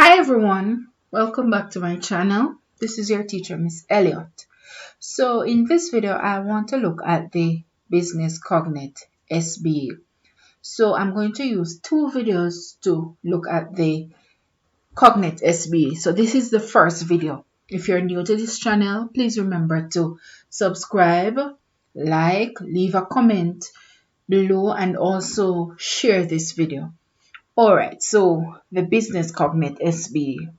Hi everyone, welcome back to my channel. This is your teacher, Miss Elliott. So in this video, I want to look at the business Cognate SBA. So I'm going to use two videos to look at the Cognate SBA. So this is the first video. If you're new to this channel, please remember to subscribe, like, leave a comment below, and also share this video. Alright, so the business Cognate SBA.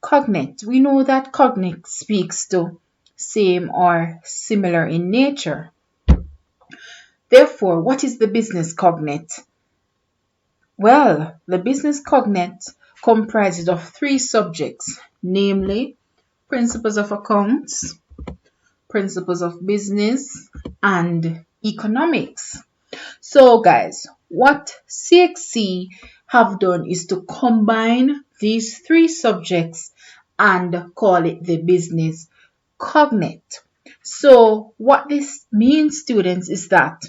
Cognate. We know that cognate speaks to same or similar in nature. Therefore, what is the business cognate? Well, the business cognate comprises of three subjects, namely principles of accounts, principles of business, and economics. So guys, what CXC have done is to combine these three subjects and call it the business cognate. So what this means, students, is that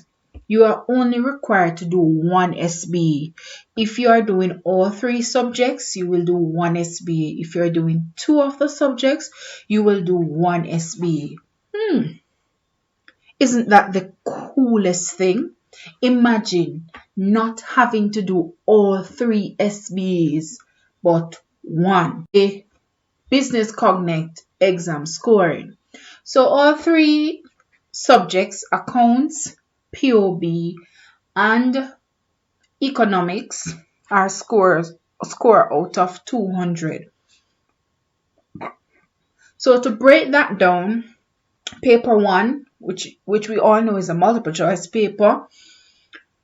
you are only required to do one S.B.A. If you are doing all three subjects, you will do one S.B.A. If you are doing two of the subjects, you will do one S.B.A. Isn't that the coolest thing? Imagine not having to do all three S.B.As, but one. A business cognate exam scoring. So all three subjects, accounts, POB, and economics, are score out of 200. So to break that down, paper 1, which we all know is a multiple choice paper,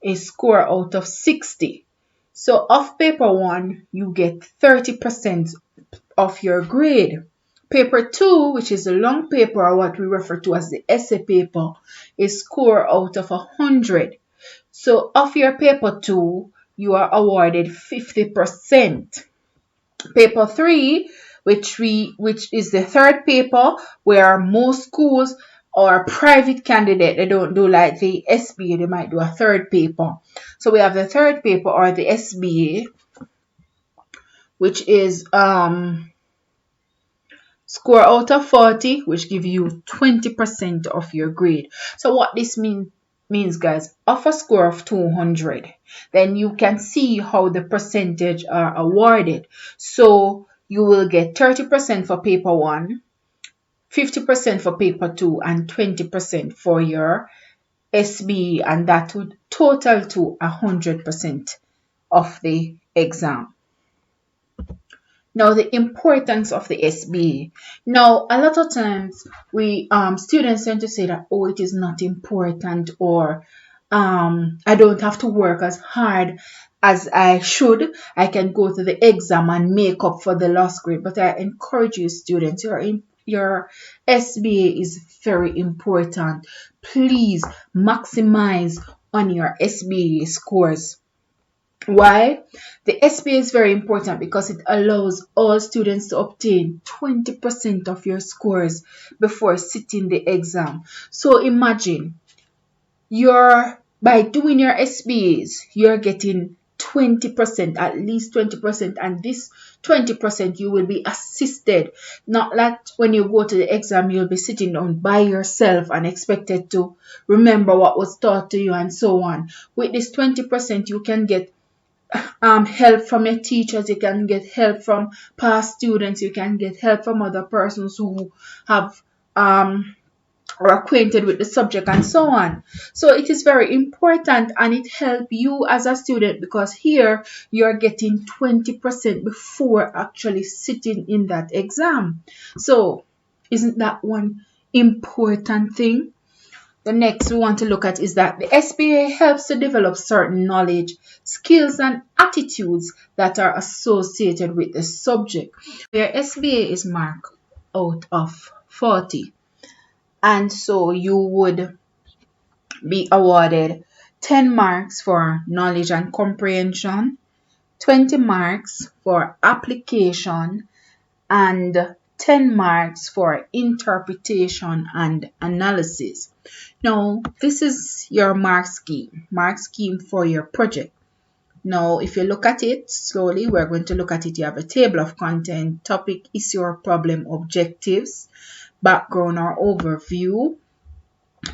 is score out of 60. So off paper 1, you get 30% of your grade. Paper 2, which is a long paper, or what we refer to as the essay paper, is score out of 100. So off your paper 2, you are awarded 50%. Paper 3, which is the third paper, where most schools or private candidate, they don't do like the S.B.A, they might do a third paper. So we have the third paper, or the S.B.A, which is score out of 40, which give you 20% of your grade. So what this means, guys, of a score of 200, then you can see how the percentage are awarded. So you will get 30% for paper 1, 50% for paper 2, and 20% for your S.B.A, and that would total to 100% of the exam. Now, the importance of the S.B.A. Now, a lot of times we students tend to say that, oh, it is not important, or I don't have to work as hard as I should. I can go to the exam and make up for the lost grade. But I encourage you, students, your S.B.A is very important. Please maximize on your S.B.A scores. Why? The S.B.A is very important because it allows all students to obtain 20% of your scores before sitting the exam. So imagine by doing your S.B.As, you're getting 20%, at least 20%, and this 20% you will be assisted. Not like when you go to the exam, you'll be sitting down by yourself and expected to remember what was taught to you and so on. With this 20%, you can get help from your teachers, you can get help from past students, you can get help from other persons who have are acquainted with the subject and so on. So it is very important, and it helps you as a student, because here you are getting 20% before actually sitting in that exam. So isn't that one important thing? The next we want to look at is that the S.B.A helps to develop certain knowledge, skills, and attitudes that are associated with the subject. Where S.B.A is marked out of 40. And so you would be awarded 10 marks for knowledge and comprehension, 20 marks for application, and 10 marks for interpretation and analysis. Now, this is your mark scheme for your project. Now, if you look at it slowly, we're going to look at it. You have a table of content, topic, issue or problem, objectives, background or overview,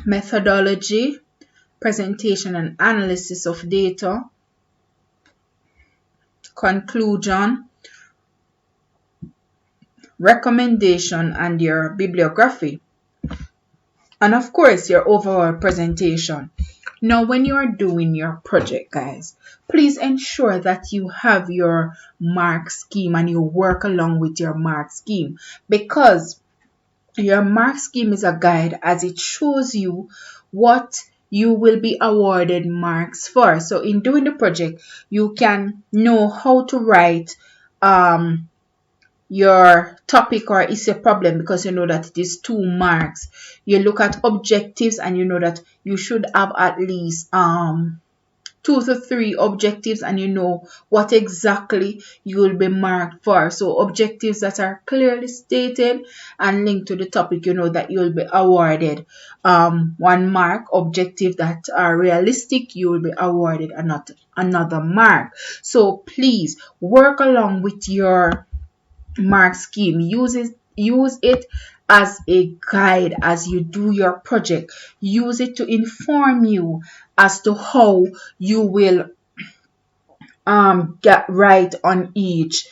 methodology, presentation and analysis of data, conclusion, recommendation, and your bibliography. And of course, your overall presentation. Now, when you are doing your project, guys, please ensure that you have your mark scheme and you work along with your mark scheme, because your mark scheme is a guide as it shows you what you will be awarded marks for. So in doing the project, you can know how to write your topic or issue problem, because you know that it is 2 marks. You look at objectives and you know that you should have at least 2 to 3 objectives, and you know what exactly you will be marked for. So objectives that are clearly stated and linked to the topic, you know that you will be awarded 1 mark. Objective that are realistic, you will be awarded another mark. So please work along with your mark scheme. Use it as a guide as you do your project. Use it to inform you as to how you will get right on each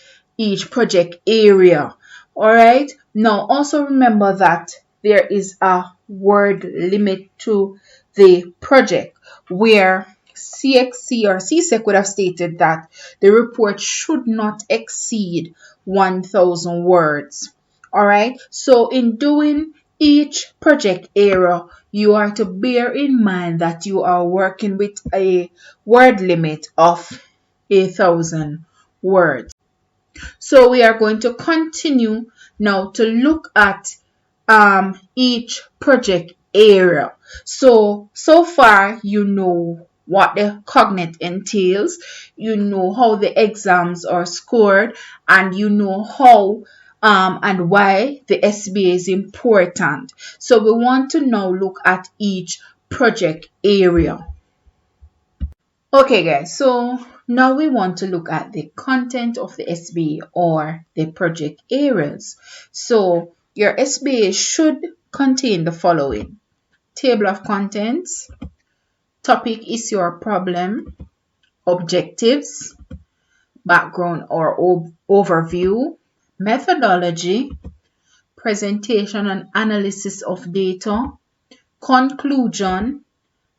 project area. All right, now also remember that there is a word limit to the project, where CXC or CSEC would have stated that the report should not exceed 1,000 words. All right, so in doing each project area, you are to bear in mind that you are working with a word limit of 1,000 words. So we are going to continue now to look at each project area. So far you know what the Cognate entails, you know how the exams are scored, and you know how and why the S.B.A is important. So we want to now look at each project area. Okay guys, so now we want to look at the content of the S.B.A or the project areas. So your S.B.A should contain the following: table of contents, topic, issue or problem, objectives, background or overview, methodology, presentation and analysis of data, conclusion,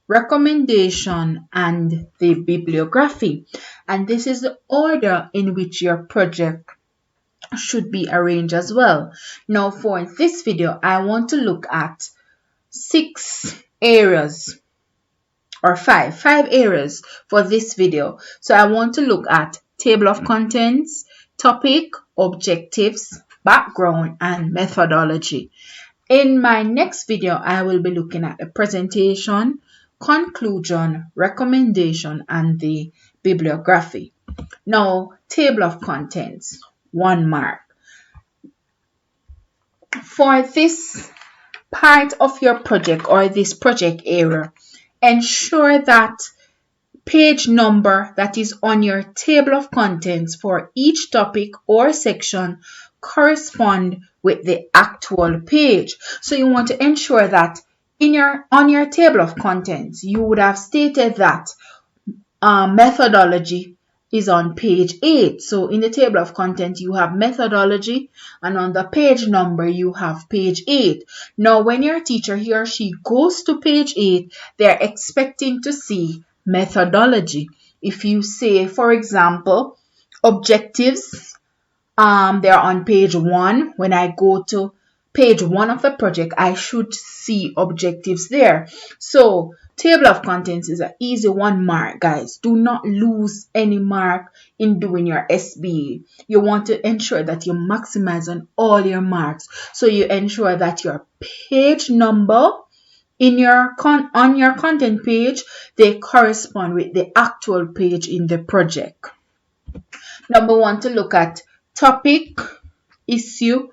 recommendation, and the bibliography. And this is the order in which your project should be arranged as well. Now for this video, I want to look at 6 areas, or five areas for this video. So I want to look at table of contents, topic, objectives, background, and methodology. In my next video, I will be looking at the presentation, conclusion, recommendation, and the bibliography. Now, table of contents, 1 mark. For this part of your project or this project area, ensure that page number that is on your table of contents for each topic or section correspond with the actual page. So you want to ensure that on your table of contents, you would have stated that methodology is on page 8. So in the table of contents, you have methodology, and on the page number, you have page 8. Now, when your teacher, he or she, goes to page 8, they're expecting to see methodology. If you say, for example, objectives, they're on page 1. When I go to page 1 of the project, I should see objectives there. So table of contents is an easy 1 mark, guys. Do not lose any mark in doing your S.B.A. You want to ensure that you maximize on all your marks. So you ensure that your page number on your content page, they correspond with the actual page in the project. Now we want to look at topic, issue,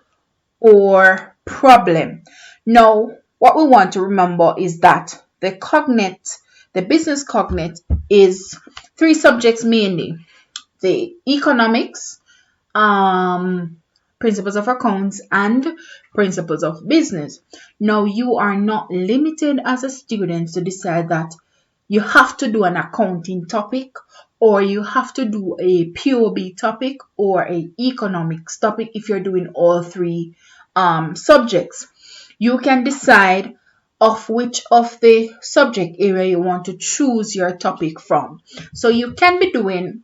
or problem. Now, what we want to remember is that the Cognate The business cognate is 3 subjects mainly: the economics, principles of accounts, and principles of business. Now, you are not limited as a student to decide that you have to do an accounting topic, or you have to do a POB topic or a economics topic. If you're doing all 3 subjects, you can decide of which of the subject area you want to choose your topic from. So you can be doing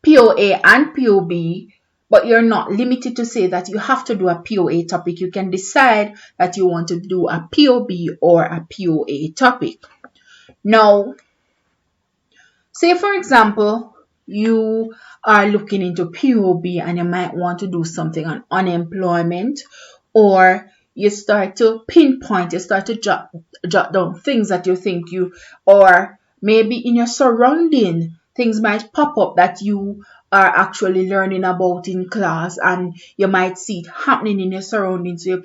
POA and POB, but you're not limited to say that you have to do a POA topic. You can decide that you want to do a POB or a POA topic. Now, say for example, you are looking into POB and you might want to do something on unemployment, or you start to pinpoint, you start to jot down things that you think or maybe in your surrounding, things might pop up that you are actually learning about in class, and you might see it happening in your surroundings. So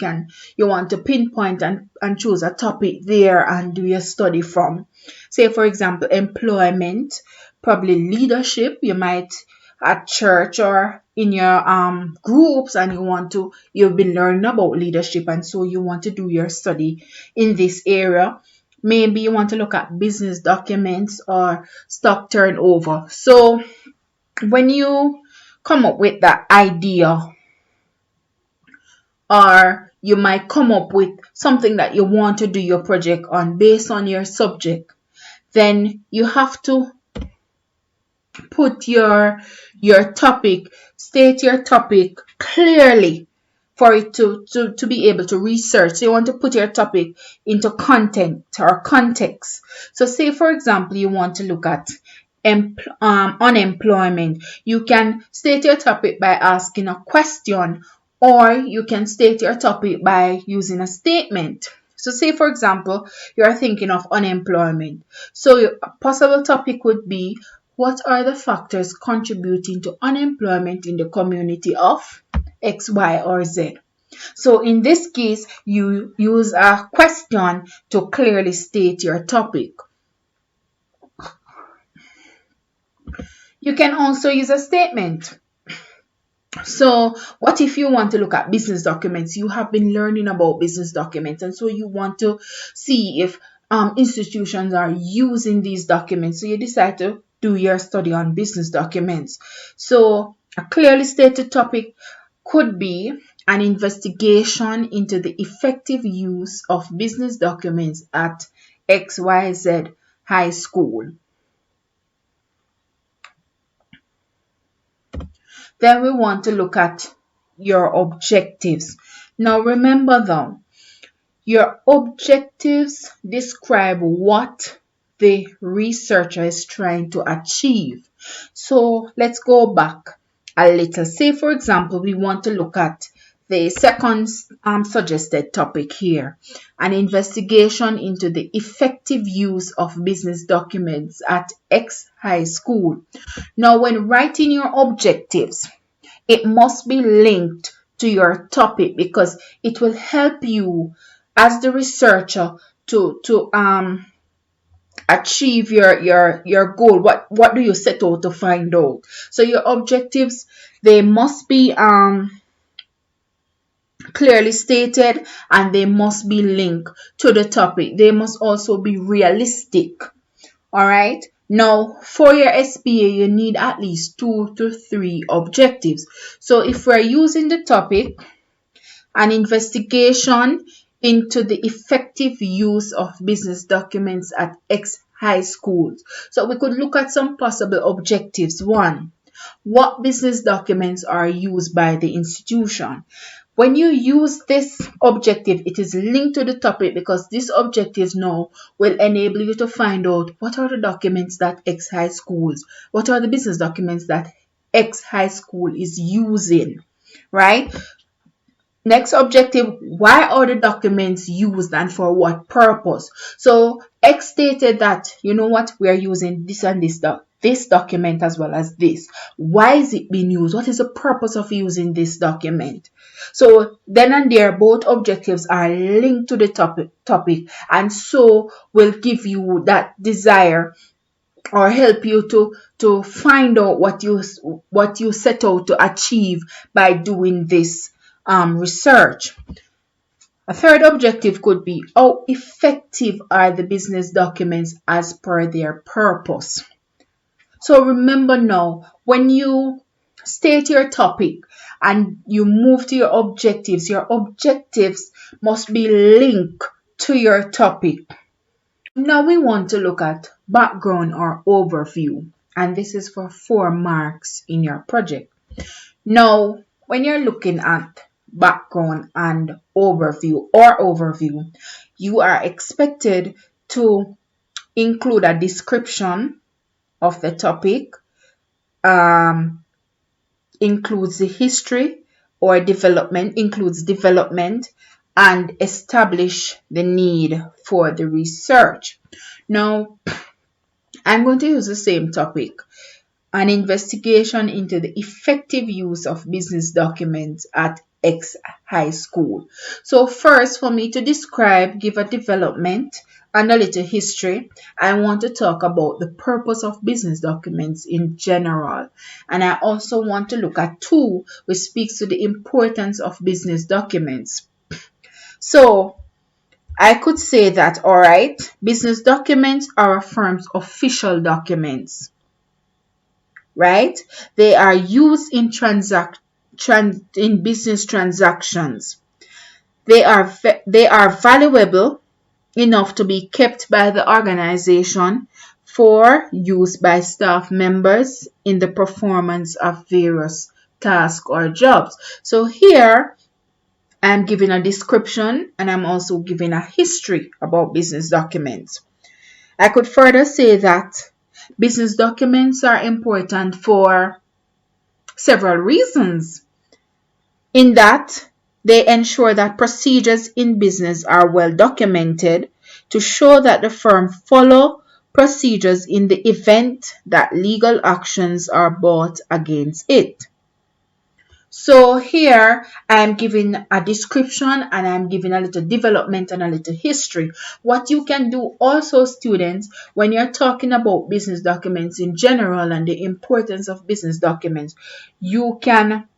you want to pinpoint and choose a topic there and do your study from. Say for example, employment, probably leadership. You might at church or in your groups, and you've been learning about leadership, and so you want to do your study in this area. Maybe you want to look at business documents or stock turnover. So when you come up with that idea, or you might come up with something that you want to do your project on based on your subject, then you have to put your topic, state your topic clearly for it to be able to research. So you want to put your topic into content or context. So say for example, you want to look at unemployment. You can state your topic by asking a question, or you can state your topic by using a statement. So say for example, you are thinking of unemployment. So your possible topic would be, what are the factors contributing to unemployment in the community of X, Y, or Z? So in this case, you use a question to clearly state your topic. You can also use a statement. So what if you want to look at business documents? You have been learning about business documents, and so you want to see if institutions are using these documents. So you decide to do your study on business documents. So a clearly stated topic could be an investigation into the effective use of business documents at XYZ High School. Then we want to look at your objectives. Now remember though, your objectives describe what the researcher is trying to achieve. So let's go back a little. Say for example, we want to look at the second suggested topic here, an investigation into the effective use of business documents at X High School. Now, when writing your objectives, it must be linked to your topic, because it will help you as the researcher to achieve your goal. What do you set out to find out? So your objectives, they must be clearly stated, and they must be linked to the topic. They must also be realistic. All right. Now, for your S.B.A, you need at least 2 to 3 objectives. So if we're using the topic, an investigation into the effective use of business documents at X high schools. So we could look at some possible objectives. 1, what business documents are used by the institution? When you use this objective, it is linked to the topic, because this objective now will enable you to find out what are the documents that X high schools, what are the business documents that X high school is using, right? Next objective, why are the documents used and for what purpose? So X stated that, you know what, we are using this and this this document as well as this. Why is it being used? What is the purpose of using this document? So then and there, both objectives are linked to the topic, and so will give you that desire or help you to find out what you set out to achieve by doing this research. A third objective could be, how effective are the business documents as per their purpose? So remember now, when you state your topic and you move to your objectives must be linked to your topic. Now we want to look at background or overview, and this is for 4 marks in your project. Now, when you're looking at background and overview, you are expected to include a description of the topic, includes the history or includes development, and establish the need for the research. Now, I'm going to use the same topic, an investigation into the effective use of business documents at X high school. So first, for me to give a development and a little history, I want to talk about the purpose of business documents in general. And I also want to look at 2, which speaks to the importance of business documents. So I could say that, all right, business documents are a firm's official documents, right? They are used in business transactions. They are valuable enough to be kept by the organization for use by staff members in the performance of various tasks or jobs. So here I'm giving a description and I'm also giving a history about business documents. I could further say that business documents are important for several reasons, in that they ensure that procedures in business are well documented to show that the firm follow procedures in the event that legal actions are brought against it. So here I'm giving a description and I'm giving a little development and a little history. What you can do also, students, when you're talking about business documents in general and the importance of business documents, you can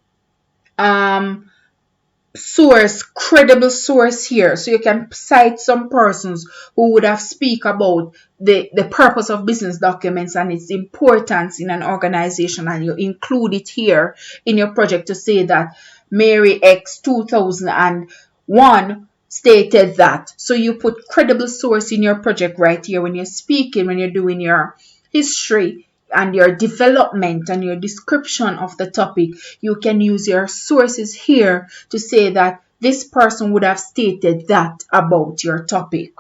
credible source here. So you can cite some persons who would have speak about the purpose of business documents and its importance in an organization, and you include it here in your project to say that Mary X 2001 stated that. So you put credible source in your project right here when you're speaking, when you're doing your history and your development and your description of the topic. You can use your sources here to say that this person would have stated that about your topic.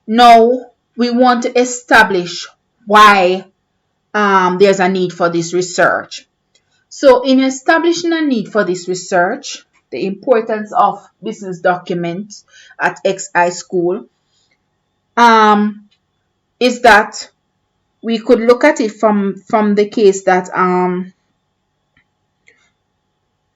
Now, we want to establish why there's a need for this research. So, in establishing a need for this research, the importance of business documents at X high school is that we could look at it from the case that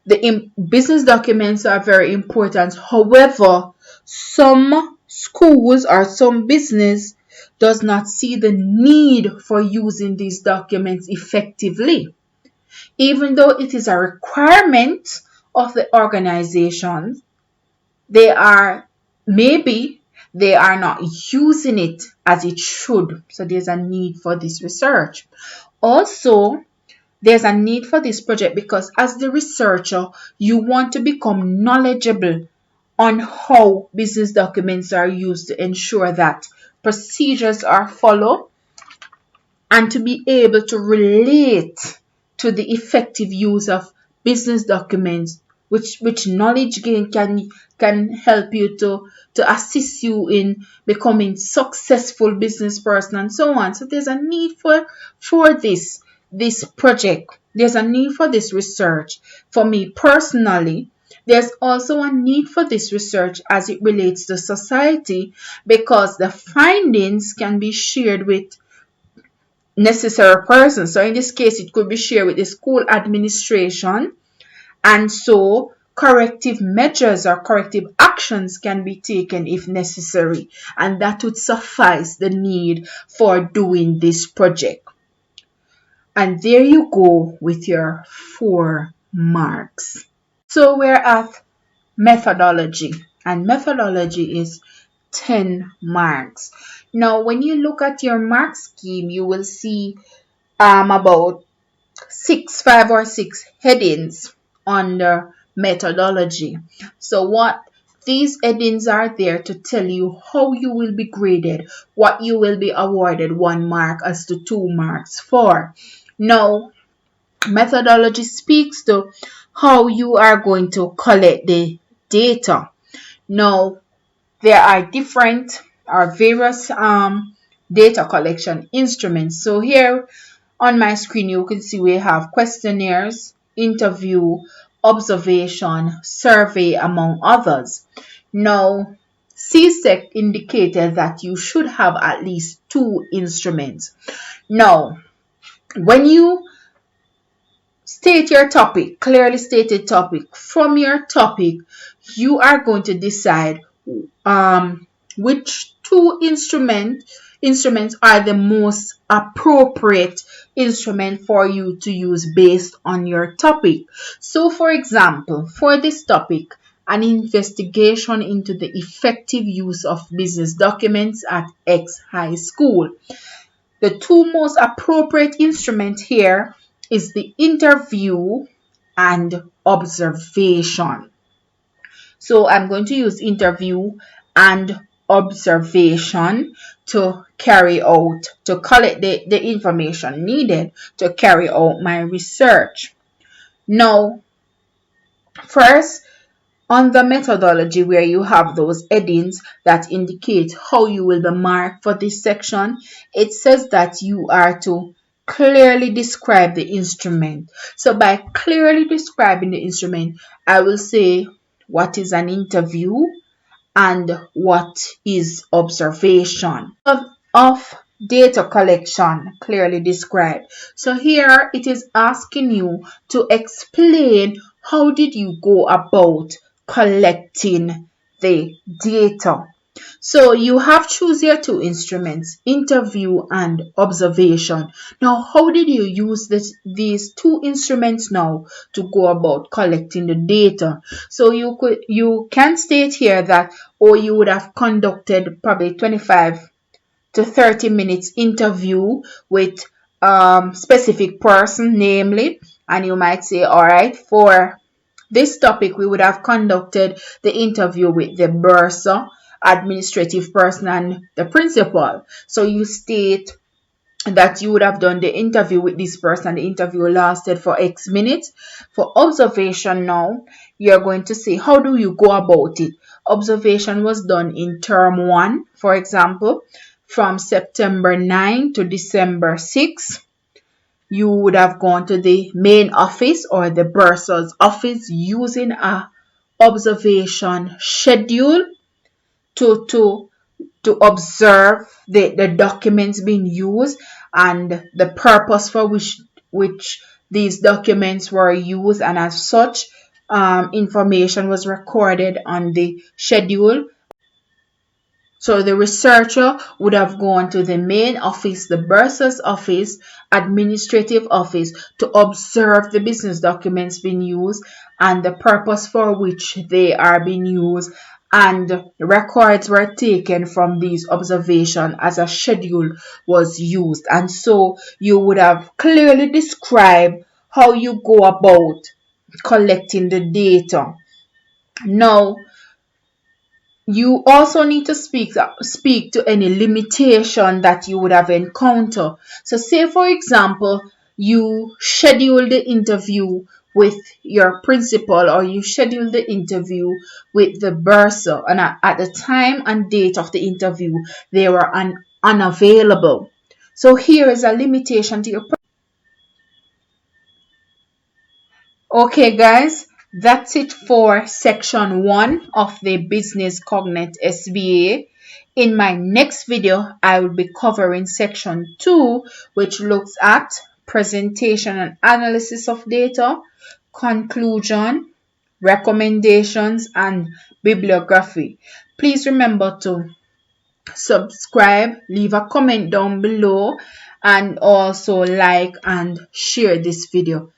the business documents are very important. However, some schools or some business does not see the need for using these documents effectively. Even though it is a requirement of the organization, they are not using it as it should. So there's a need for this research. Also, there's a need for this project because as the researcher, you want to become knowledgeable on how business documents are used to ensure that procedures are followed, and to be able to relate to the effective use of business documents, which knowledge gain can help you to assist you in becoming successful business person and so on. So there's a need for this project. There's a need for this research. For me personally, there's also a need for this research as it relates to society, because the findings can be shared with necessary person. So in this case, it could be shared with the school administration, and so corrective measures or corrective actions can be taken if necessary, and that would suffice the need for doing this project. And there you go with your 4 marks. So we're at methodology, and methodology is 10 marks. Now, when you look at your mark scheme, you will see about 5 or 6 headings under methodology. So what these headings are there to tell you how you will be graded, what you will be awarded 1 mark as to 2 marks for. Now, methodology speaks to how you are going to collect the data. Now, there are different or various data collection instruments. So here on my screen, you can see we have questionnaires, interview, observation, survey, among others. Now, CSEC indicated that you should have at least 2 instruments. Now, when you state your topic, clearly stated topic, from your topic, you are going to decide which 2 instruments are the most appropriate instrument for you to use based on your topic. So for example, for this topic, an investigation into the effective use of business documents at X High School. The 2 most appropriate instruments here is the interview and observation. So I'm going to use interview and observation to collect the information needed to carry out my research. Now, first, on the methodology, where you have those headings that indicate how you will be marked for this section, it says that you are to clearly describe the instrument. So by clearly describing the instrument, I will say what is an interview and what is observation of data collection, clearly described. So here it is asking you to explain how did you go about collecting the data. So you have choose your 2 instruments, interview and observation. Now, how did you use these 2 instruments now to go about collecting the data? So you can state here that, or you would have conducted probably 25 to 30 minutes interview with specific person, namely, and you might say, all right, for this topic, we would have conducted the interview with the bursar, administrative person, and the principal. So you state that you would have done the interview with this person. The interview lasted for X minutes. For observation now, you're going to say, how do you go about it? Observation was done in term 1, for example, from September 9 to December 6. You would have gone to the main office or the bursar's office using a observation schedule to observe the documents being used and the purpose for which these documents were used, and as such, information was recorded on the schedule. So the researcher would have gone to the main office, the bursar's office, administrative office, to observe the business documents being used and the purpose for which they are being used, and records were taken from these observations as a schedule was used. And so you would have clearly described how you go about collecting the data. Now, you also need to speak to any limitation that you would have encountered. So say, for example, you schedule the interview with your principal, or you schedule the interview with the bursar, and at the time and date of the interview, they were unavailable. So here is a limitation to your. Okay, guys, That's it for section 1 of the Business Cognate SBA. In my next video, I will be covering section 2, which looks at presentation and analysis of data, conclusion, recommendations, and bibliography. Please remember to subscribe, leave a comment down below, and also like and share this video.